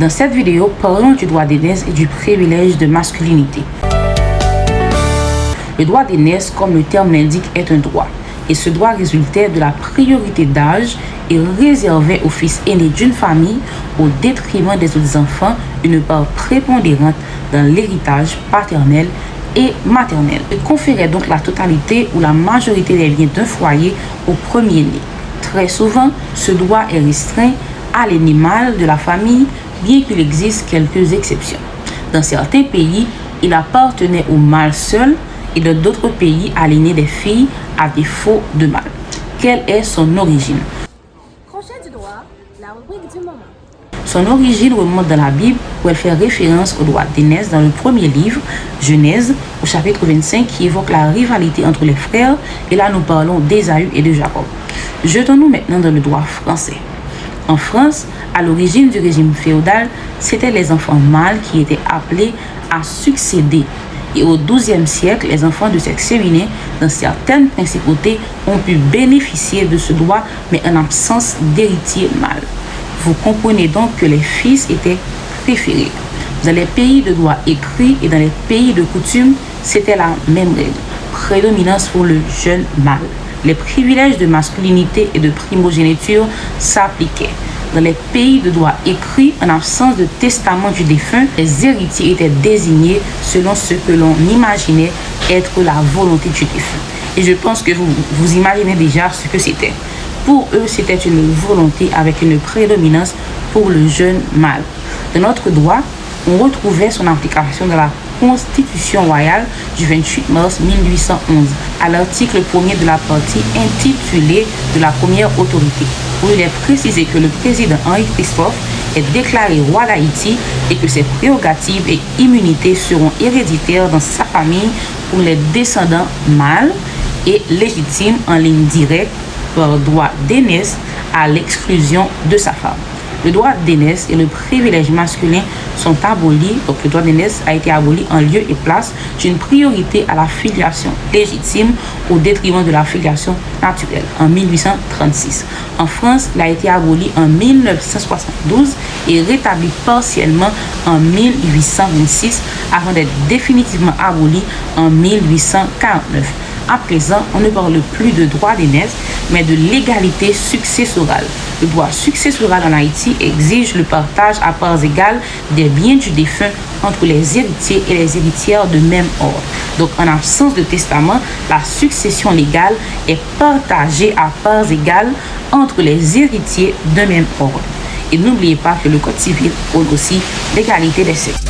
Dans cette vidéo, parlons du droit d'aînesse et du privilège de masculinité. Le droit d'aînesse, comme le terme l'indique, est un droit. Et ce droit résultait de la priorité d'âge et réservait aux fils aînés d'une famille au détriment des autres enfants une part prépondérante dans l'héritage paternel et maternel. Il conférait donc la totalité ou la majorité des biens d'un foyer au premier-né. Très souvent, ce droit est restreint à l'aîné mâle de la famille, bien qu'il existe quelques exceptions. Dans certains pays, il appartenait au mâle seul et dans d'autres pays à l'aîné des filles à défaut de mâle. Quelle est son origine? Crochet du droit, la rubrique du moment. Son origine remonte dans la Bible où elle fait référence au droit d'aînesse dans le premier livre, Genèse, au chapitre 25, qui évoque la rivalité entre les frères. Et là, nous parlons d'Ésaü et de Jacob. Jetons-nous maintenant dans le droit français. En France, à l'origine du régime féodal, c'étaient les enfants mâles qui étaient appelés à succéder. Et au XIIe siècle, les enfants de sexe féminin, dans certaines principautés, ont pu bénéficier de ce droit, mais en absence d'héritier mâle. Vous comprenez donc que les fils étaient préférés. Dans les pays de droit écrit et dans les pays de coutume, c'était la même règle. Prédominance pour le jeune mâle. Les privilèges de masculinité et de primogéniture s'appliquaient. Dans les pays de droit écrit, en absence de testament du défunt, les héritiers étaient désignés selon ce que l'on imaginait être la volonté du défunt. Et je pense que vous imaginez déjà ce que c'était. Pour eux, c'était une volonté avec une prédominance pour le jeune mâle. Dans notre droit, on retrouvait son application dans la Constitution royale du 28 mars 1811, à l'article 1er de la partie intitulée de la première autorité, où il est précisé que le président Henri Christophe est déclaré roi d'Haïti et que ses prérogatives et immunités seront héréditaires dans sa famille pour les descendants mâles et légitimes en ligne directe par droit d'aînesse à l'exclusion de sa femme. Le droit d'aînesse et le privilège masculin sont abolis, donc le droit d'aînesse a été aboli en lieu et place d'une priorité à la filiation légitime au détriment de la filiation naturelle en 1836. En France, il a été aboli en 1972 et rétabli partiellement en 1826 avant d'être définitivement aboli en 1849. À présent, on ne parle plus de droit d'aînesse, mais de l'égalité successorale. Le droit successoral en Haïti exige le partage à parts égales des biens du défunt entre les héritiers et les héritières de même ordre. Donc, en absence de testament, la succession légale est partagée à parts égales entre les héritiers de même ordre. Et n'oubliez pas que le Code civil prône aussi l'égalité des sexes.